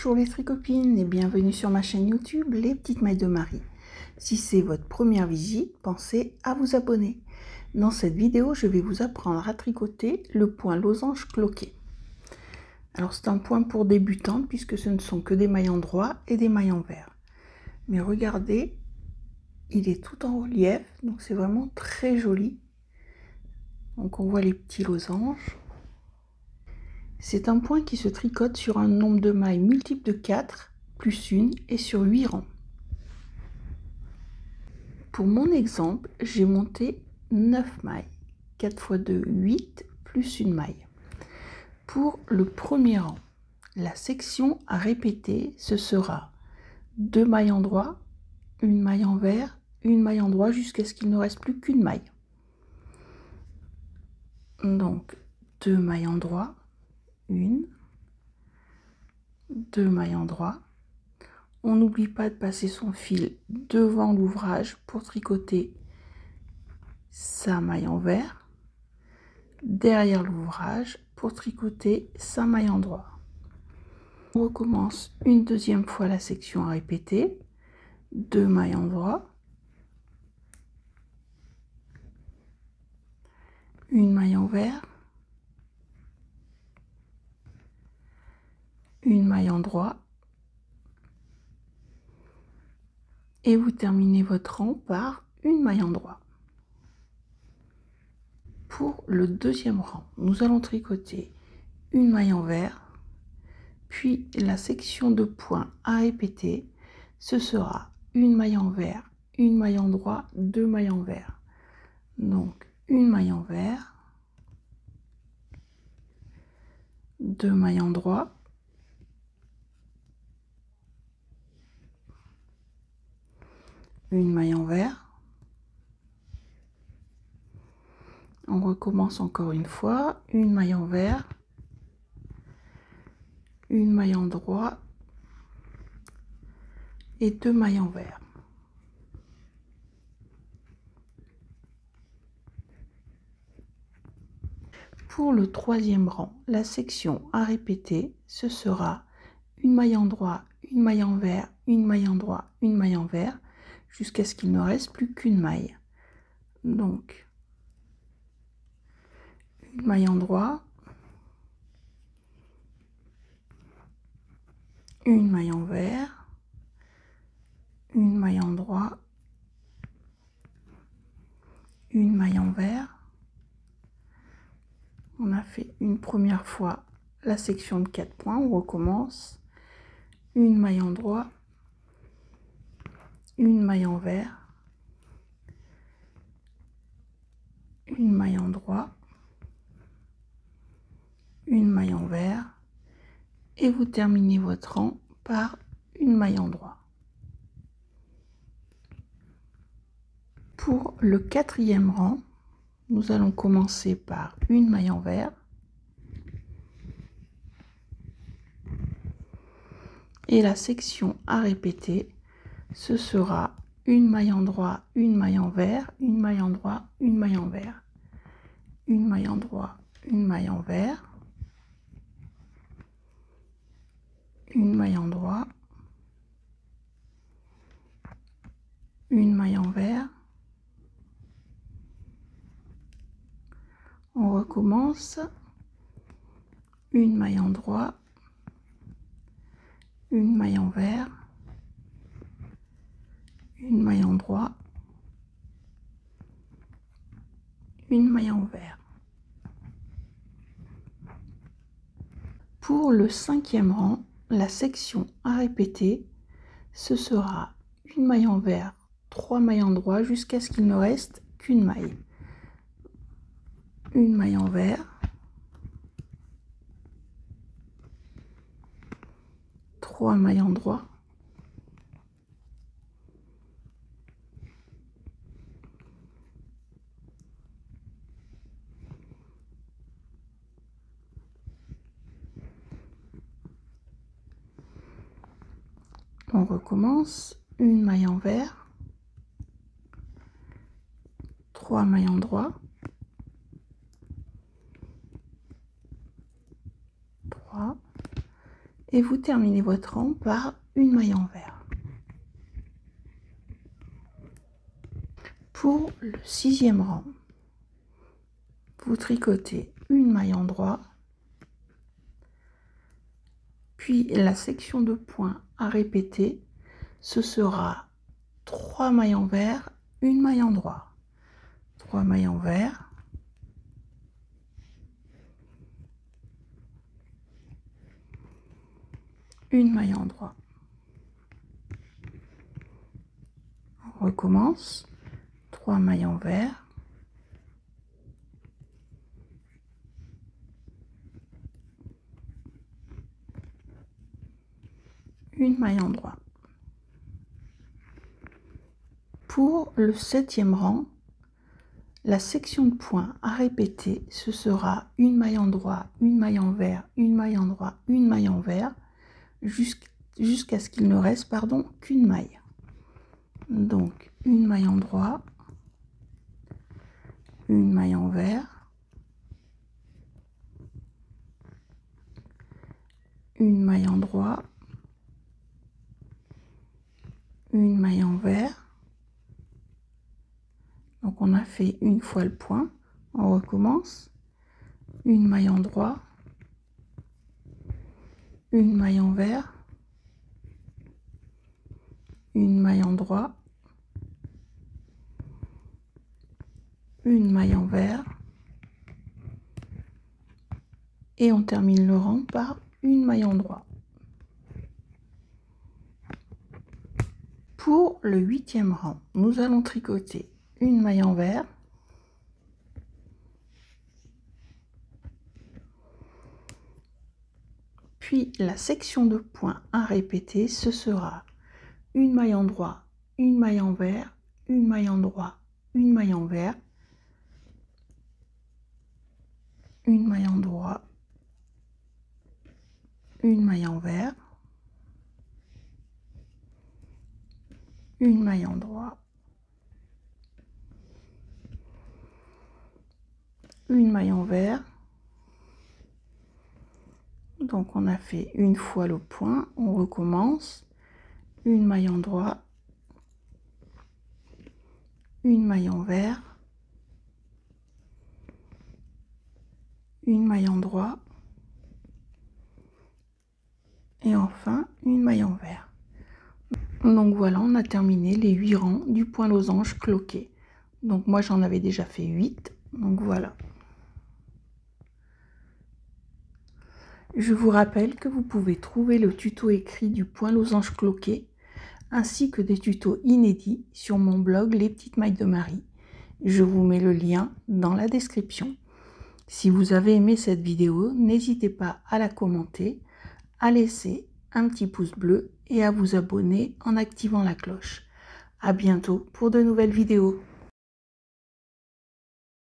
Bonjour les tricopines et bienvenue sur ma chaîne YouTube Les Petites Mailles de Marie. Si c'est votre première visite, pensez à vous abonner. Dans cette vidéo, je vais vous apprendre à tricoter le point losange cloqué. Alors c'est un point pour débutantes puisque ce ne sont que des mailles en droit et des mailles en vert. Mais regardez, il est tout en relief, donc c'est vraiment très joli. Donc on voit les petits losanges. C'est un point qui se tricote sur un nombre de mailles multiple de 4 plus une et sur 8 rangs. Pour mon exemple, j'ai monté 9 mailles. 4 x 2, 8 plus une maille. Pour le premier rang, la section à répéter, ce sera 2 mailles en droit, une maille en vert, une maille en droit jusqu'à ce qu'il ne reste plus qu'une maille. Donc 2 mailles en droit, 1, 2 mailles en droit. On n'oublie pas de passer son fil devant l'ouvrage pour tricoter sa maille en vert, derrière l'ouvrage pour tricoter sa maille en droit. On recommence une deuxième fois la section à répéter, 2 mailles en droit, une maille en vert, une maille en droit, et vous terminez votre rang par une maille en droit. Pour le deuxième rang, nous allons tricoter une maille en vert, puis la section de points à répéter, ce sera une maille en vert, une maille en droit, 2 mailles en vert. Donc une maille en vert, 2 mailles en droit, une maille en vert. On recommence encore une fois, une maille en vert, une maille en droit et 2 mailles en vert. Pour le troisième rang, la section à répéter, ce sera une maille en droit, une maille en vert, une maille en droit, une maille en vert, jusqu'à ce qu'il ne reste plus qu'une maille. Donc, une maille en droit, une maille en vert, une maille en droit, une maille en vert. On a fait une première fois la section de 4 points, on recommence, une maille en droit, une maille en vert, une maille en droit, une maille en vert, et vous terminez votre rang par une maille en droit. Pour le quatrième rang, nous allons commencer par une maille en vert, et la section à répéter, ce sera une maille en droit, une maille en vert, une maille en droit, une maille en vert, une maille en droit, une maille en vert, une maille en droit, une maille en vert. On recommence, une maille en droit, une maille en vert, une maille en droit, une maille en vert. Pour le cinquième rang, la section à répéter, ce sera une maille en vert, 3 mailles en droit jusqu'à ce qu'il ne reste qu'une maille. Une maille en vert, 3 mailles en droit, on recommence, une maille en vert, 3 mailles en droit, 3, et vous terminez votre rang par une maille envers. Pour le 6e rang, vous tricotez une maille endroit, puis la section de points à répéter, ce sera 3 mailles envers, une maille endroit, 3 mailles envers, une maille endroit. On recommence, 3 mailles envers, une maille endroit. Pour le 7e rang, la section de points à répéter, ce sera une maille endroit, une maille envers, une maille endroit, une maille envers, jusqu'à ce qu'il ne reste qu'une maille. Donc une maille endroit, une maille envers, une maille endroit, une maille envers. Donc on a fait une fois le point, on recommence, une maille endroit, une maille envers, une maille endroit, une maille envers, et on termine le rang par une maille endroit. Pour le 8e rang, nous allons tricoter une maille envers, puis la section de points à répéter, ce sera une maille endroit, une maille envers, une maille endroit, une maille envers, une maille endroit, une maille envers, une maille endroit, une maille envers. Donc on a fait une fois le point, on recommence, une maille endroit, une maille envers, une maille endroit, et enfin une maille envers. Donc voilà, on a terminé les 8 rangs du point losange cloqué. Donc moi j'en avais déjà fait 8, donc voilà. Je vous rappelle que vous pouvez trouver le tuto écrit du point losange cloqué ainsi que des tutos inédits sur mon blog Les Petites Mailles de Marie. Je vous mets le lien dans la description. Si vous avez aimé cette vidéo, n'hésitez pas à la commenter, à laisser un petit pouce bleu et à vous abonner en activant la cloche. À bientôt pour de nouvelles vidéos.